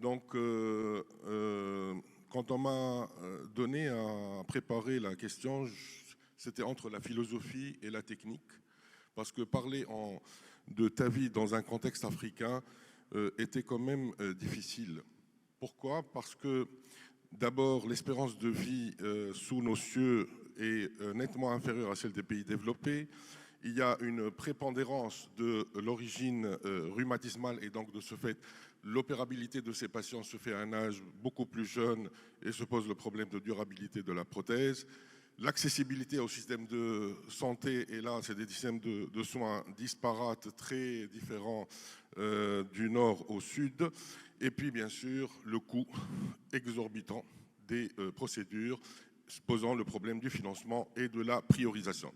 Donc, quand on m'a donné à préparer la question, c'était entre la philosophie et la technique, parce que parler de ta vie dans un contexte africain était quand même difficile. Pourquoi? Parce que d'abord, l'espérance de vie sous nos cieux est nettement inférieure à celle des pays développés. Il y a une prépondérance de l'origine rhumatismale et donc de ce fait, l'opérabilité de ces patients se fait à un âge beaucoup plus jeune et se pose le problème de durabilité de la prothèse. L'accessibilité au système de santé, et là, c'est des systèmes de soins disparates, très différents du nord au sud. Et puis, bien sûr, le coût exorbitant des procédures, posant le problème du financement et de la priorisation.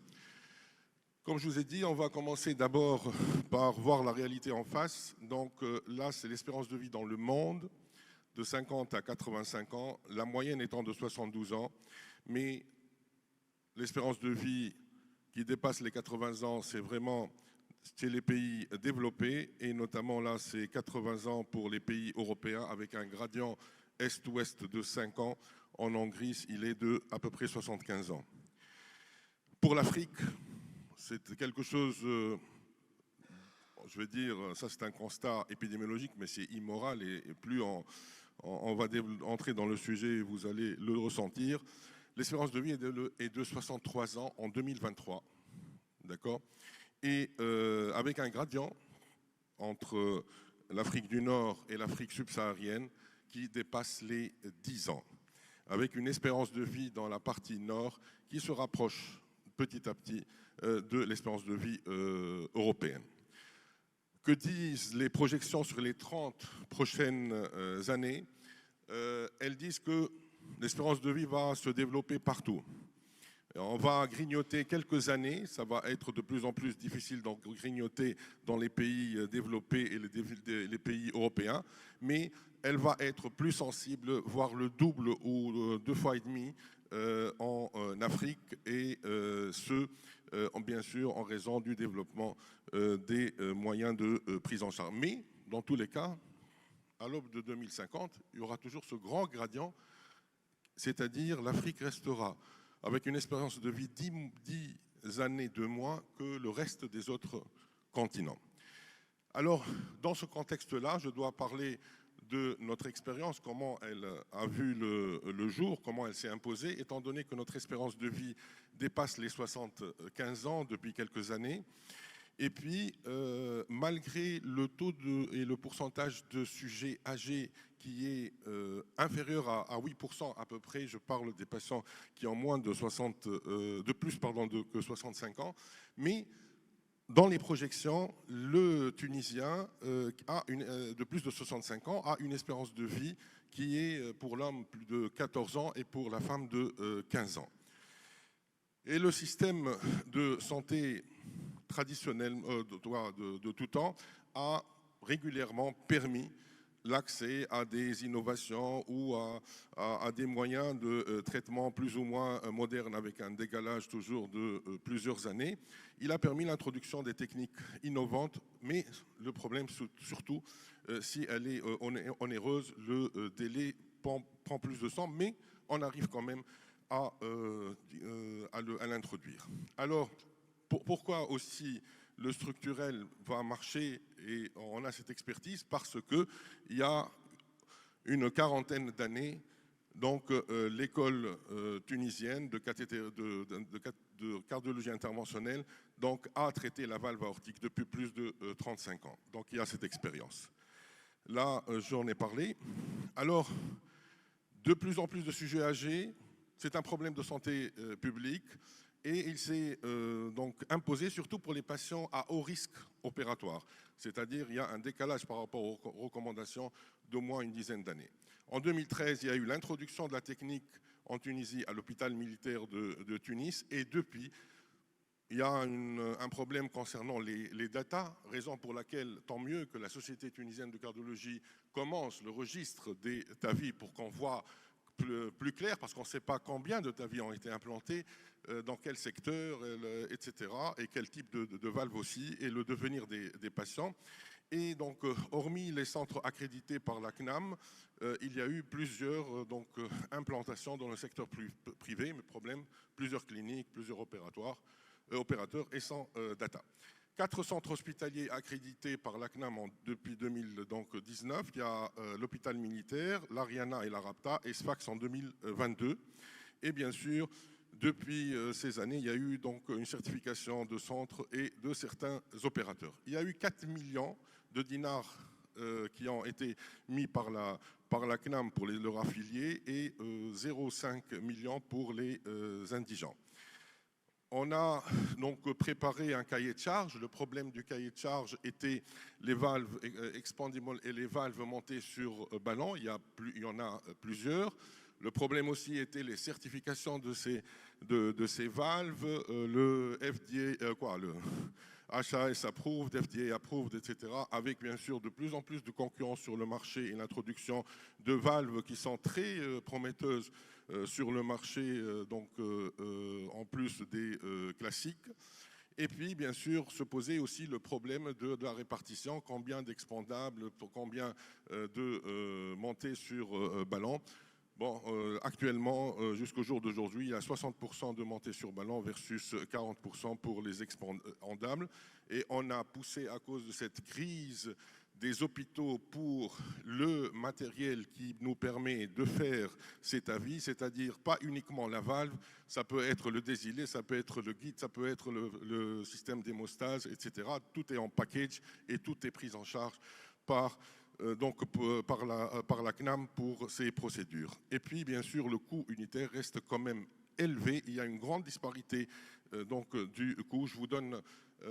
Comme je vous ai dit, on va commencer d'abord par voir la réalité en face. Donc là, c'est l'espérance de vie dans le monde, de 50 à 85 ans, la moyenne étant de 72 ans. Mais l'espérance de vie qui dépasse les 80 ans, c'est vraiment chez les pays développés. Et notamment là, c'est 80 ans pour les pays européens avec un gradient est-ouest de 5 ans. En Hongrie, il est de à peu près 75 ans. Pour l'Afrique, c'est quelque chose, je vais dire, ça c'est un constat épidémiologique, mais c'est immoral et plus on va entrer dans le sujet, vous allez le ressentir. L'espérance de vie est de 63 ans en 2023, d'accord? Et avec un gradient entre l'Afrique du Nord et l'Afrique subsaharienne qui dépasse les 10 ans, avec une espérance de vie dans la partie nord qui se rapproche petit à petit de l'espérance de vie européenne. Que disent les projections sur les 30 prochaines années? Elles disent que l'espérance de vie va se développer partout. On va grignoter quelques années, ça va être de plus en plus difficile d'en grignoter dans les pays développés et les pays européens, mais elle va être plus sensible, voire le double ou 2 fois et demi en Afrique, et bien sûr en raison du développement des moyens de prise en charge. Mais dans tous les cas, à l'aube de 2050, il y aura toujours ce grand gradient, c'est-à-dire l'Afrique restera avec une espérance de vie 10 années de moins que le reste des autres continents. Alors, dans ce contexte-là, je dois parler de notre expérience, comment elle a vu le jour, comment elle s'est imposée, étant donné que notre espérance de vie dépasse les 75 ans depuis quelques années. Et puis, malgré le taux et le pourcentage de sujets âgés qui est inférieur à 8% à peu près, je parle des patients qui ont moins de que 65 ans, mais dans les projections, le Tunisien de plus de 65 ans a une espérance de vie qui est pour l'homme plus de 14 ans et pour la femme de 15 ans. Et le système de santé traditionnel de tout temps a régulièrement permis l'accès à des innovations ou à des moyens de traitement plus ou moins modernes avec un décalage toujours de plusieurs années. Il a permis l'introduction des techniques innovantes, mais le problème surtout, si elle est onéreuse, le délai prend plus de temps, mais on arrive quand même à l'introduire. Alors, pourquoi aussi le structurel va marcher et on a cette expertise? Parce qu'il y a une quarantaine d'années, donc l'école tunisienne de cardiologie interventionnelle donc, a traité la valve aortique depuis plus de 35 ans. Donc il y a cette expérience. Là, j'en ai parlé. Alors, de plus en plus de sujets âgés, c'est un problème de santé publique. Et il s'est donc imposé surtout pour les patients à haut risque opératoire. C'est-à-dire il y a un décalage par rapport aux recommandations d'au moins une dizaine d'années. En 2013, il y a eu l'introduction de la technique en Tunisie à l'hôpital militaire de Tunis. Et depuis, il y a un problème concernant les datas, raison pour laquelle, tant mieux que la Société tunisienne de cardiologie commence le registre des TAVI pour qu'on voit plus clair, parce qu'on ne sait pas combien de TAVI ont été implantés, dans quel secteur, etc., et quel type de valve aussi, et le devenir des patients. Et donc, hormis les centres accrédités par la CNAM, il y a eu plusieurs implantations dans le secteur privé, mais problème, plusieurs cliniques, plusieurs opérateurs et sans data. 4 centres hospitaliers accrédités par la CNAM depuis 2019. Il y a l'hôpital militaire, l'Ariana et la Rapta, et Sfax en 2022. Et bien sûr, depuis ces années, il y a eu donc une certification de centres et de certains opérateurs. Il y a eu 4 millions de dinars qui ont été mis par la CNAM pour leurs affiliés et 0,5 millions pour les indigents. On a donc préparé un cahier de charge. Le problème du cahier de charge était les valves expandibles et les valves montées sur ballon. Il y en a plusieurs. Le problème aussi était les certifications de ces valves, le FDA, le HAS approved, FDA approved, etc. Avec bien sûr de plus en plus de concurrence sur le marché et l'introduction de valves qui sont très prometteuses sur le marché, en plus des classiques. Et puis, bien sûr, se poser aussi le problème de la répartition, combien d'expandables, pour combien de montées sur ballon. Bon, actuellement, jusqu'au jour d'aujourd'hui, il y a 60% de montées sur ballon versus 40% pour les expandables. Et on a poussé à cause de cette crise des hôpitaux pour le matériel qui nous permet de faire cet avis, c'est-à-dire pas uniquement la valve, ça peut être le désilé, ça peut être le guide, ça peut être le système d'hémostase, etc. Tout est en package et tout est pris en charge par la CNAM pour ces procédures. Et puis, bien sûr, le coût unitaire reste quand même élevé. Il y a une grande disparité du coût. Je vous donne,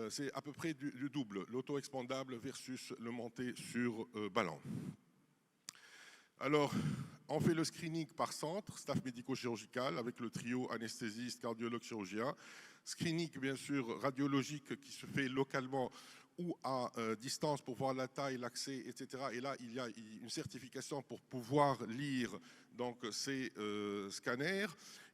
c'est à peu près du double, l'auto-expandable versus le monté sur ballon. Alors, on fait le screening par centre, staff médico-chirurgical, avec le trio anesthésiste, cardiologue, chirurgien. Screening, bien sûr, radiologique qui se fait localement ou à distance pour voir la taille, l'accès, etc. Et là, il y a une certification pour pouvoir lire donc, ces scanners.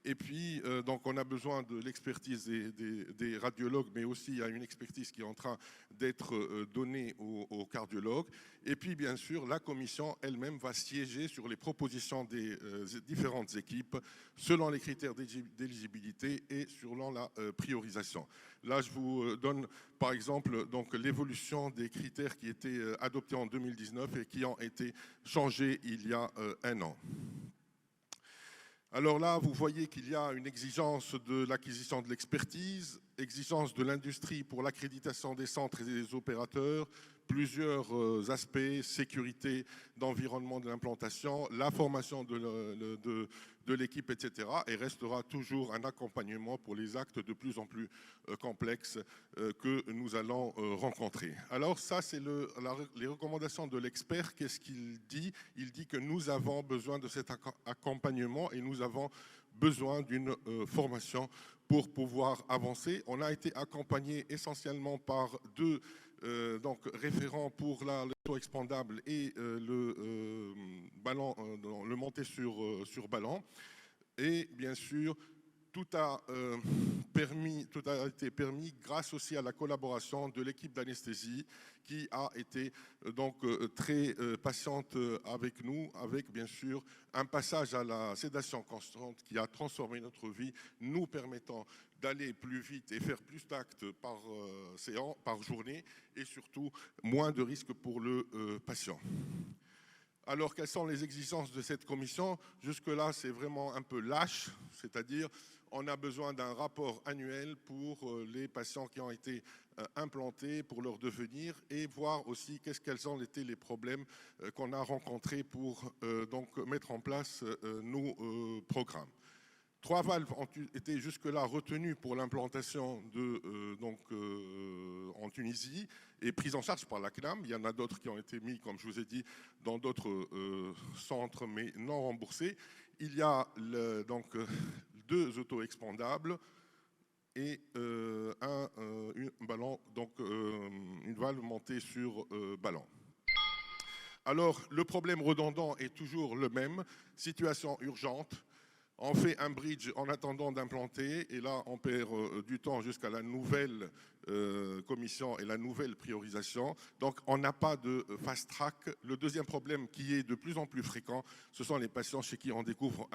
Et puis, donc, on a besoin de l'expertise des radiologues, mais aussi il y a une expertise qui est en train d'être donnée aux cardiologues. Et puis, bien sûr, la commission elle-même va siéger sur les propositions des différentes équipes selon les critères d'éligibilité et selon la priorisation. Là, je vous donne, par exemple, donc, l'évolution des critères qui étaient adoptés en 2019 et qui ont été changés il y a un an. Alors là, vous voyez qu'il y a une exigence de l'acquisition de l'expertise, exigence de l'industrie pour l'accréditation des centres et des opérateurs, plusieurs aspects, sécurité d'environnement de l'implantation, la formation de l'équipe, etc. Et restera toujours un accompagnement pour les actes de plus en plus complexes que nous allons rencontrer. Alors ça, c'est les recommandations de l'expert. Qu'est-ce qu'il dit? Il dit que nous avons besoin de cet accompagnement et nous avons besoin d'une formation pour pouvoir avancer. On a été accompagné essentiellement par deux référents pour l'auto-expandable et le ballon, le monté sur ballon. Et bien sûr, tout a été permis grâce aussi à la collaboration de l'équipe d'anesthésie qui a été très patiente avec nous, avec bien sûr un passage à la sédation constante qui a transformé notre vie, nous permettant d'aller plus vite et faire plus d'actes par journée et surtout moins de risques pour le patient. Alors, quelles sont les exigences de cette commission? Jusque-là, c'est vraiment un peu lâche, c'est-à-dire on a besoin d'un rapport annuel pour les patients qui ont été implantés, pour leur devenir, et voir aussi quels ont été les problèmes qu'on a rencontrés pour mettre en place nos programmes. 3 valves ont été jusque-là retenues pour l'implantation en Tunisie et prises en charge par la CNAM. Il y en a d'autres qui ont été mis, comme je vous ai dit, dans d'autres centres, mais non remboursés. Il y a 2 auto-expandables et une valve montée sur ballon. Alors, le problème redondant est toujours le même. Situation urgente. On fait un bridge en attendant d'implanter et là on perd du temps jusqu'à la nouvelle commission et la nouvelle priorisation. Donc on n'a pas de fast track. Le deuxième problème qui est de plus en plus fréquent, ce sont les patients chez qui on découvre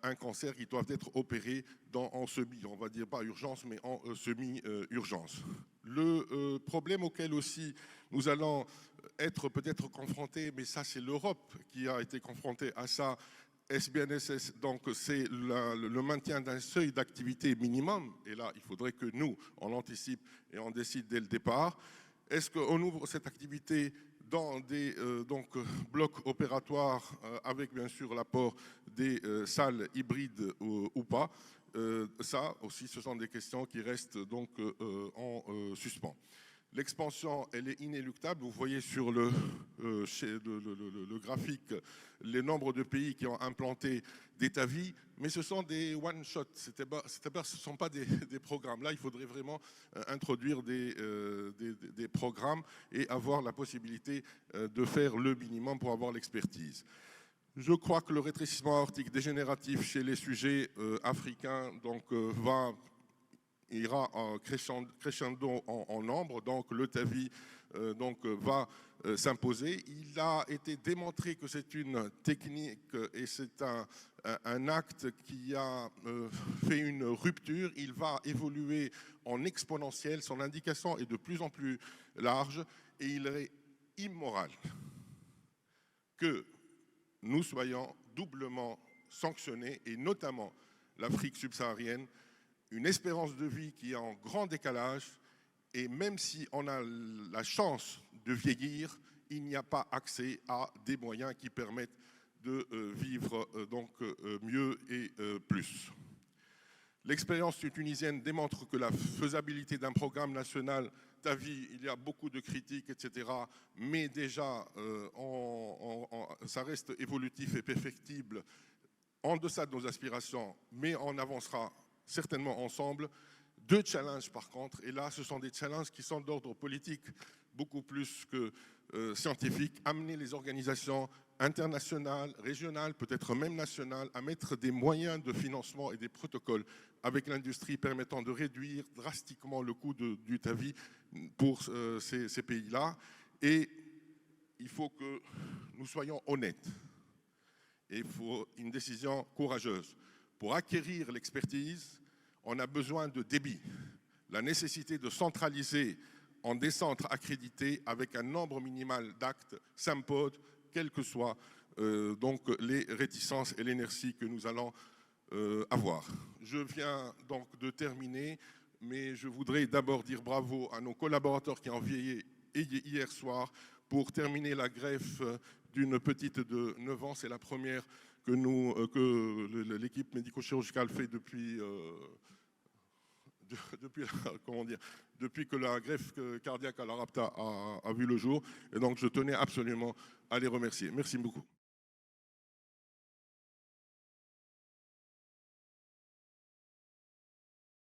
un cancer qui doivent être opérés en semi, on va dire pas urgence, mais en semi-urgence. Le problème auquel aussi nous allons être peut-être confrontés, mais ça c'est l'Europe qui a été confrontée à ça, SBNSS, donc c'est le maintien d'un seuil d'activité minimum. Et là, il faudrait que nous, on l'anticipe et on décide dès le départ. Est-ce qu'on ouvre cette activité dans des blocs opératoires avec bien sûr l'apport des salles hybrides ou pas? Ça aussi, ce sont des questions qui restent donc en suspens. L'expansion, elle est inéluctable. Vous voyez sur le graphique les nombres de pays qui ont implanté des TAVI, mais ce sont des one-shot, c'est-à-dire ce ne sont pas des programmes. Là, il faudrait vraiment introduire des programmes et avoir la possibilité de faire le minimum pour avoir l'expertise. Je crois que le rétrécissement aortique dégénératif chez les sujets africains ira crescendo en nombre, donc le TAVI va s'imposer. Il a été démontré que c'est une technique et c'est un acte qui a fait une rupture. Il va évoluer en exponentiel, son indication est de plus en plus large et il est immoral que nous soyons doublement sanctionnés, et notamment l'Afrique subsaharienne, une espérance de vie qui est en grand décalage, et même si on a la chance de vieillir, il n'y a pas accès à des moyens qui permettent de vivre mieux et plus. L'expérience tunisienne démontre que la faisabilité d'un programme national TAVI, il y a beaucoup de critiques, etc. Mais déjà, ça reste évolutif et perfectible en deçà de nos aspirations, mais on avancera certainement ensemble. Deux challenges par contre, et là ce sont des challenges qui sont d'ordre politique beaucoup plus que scientifique. Amener les organisations internationales, régionales, peut-être même nationales, à mettre des moyens de financement et des protocoles avec l'industrie permettant de réduire drastiquement le coût du TAVI pour ces pays-là. Et il faut que nous soyons honnêtes. Et il faut une décision courageuse. Pour acquérir l'expertise, on a besoin de débit. La nécessité de centraliser en des centres accrédités avec un nombre minimal d'actes s'impose, quelles que soient les réticences et l'inertie que nous allons avoir. Je viens donc de terminer, mais je voudrais d'abord dire bravo à nos collaborateurs qui ont veillé hier soir pour terminer la greffe d'une petite de 9 ans. C'est la première que l'équipe médico-chirurgicale fait depuis que la greffe cardiaque à la Rapta a vu le jour. Et donc je tenais absolument à les remercier. Merci beaucoup.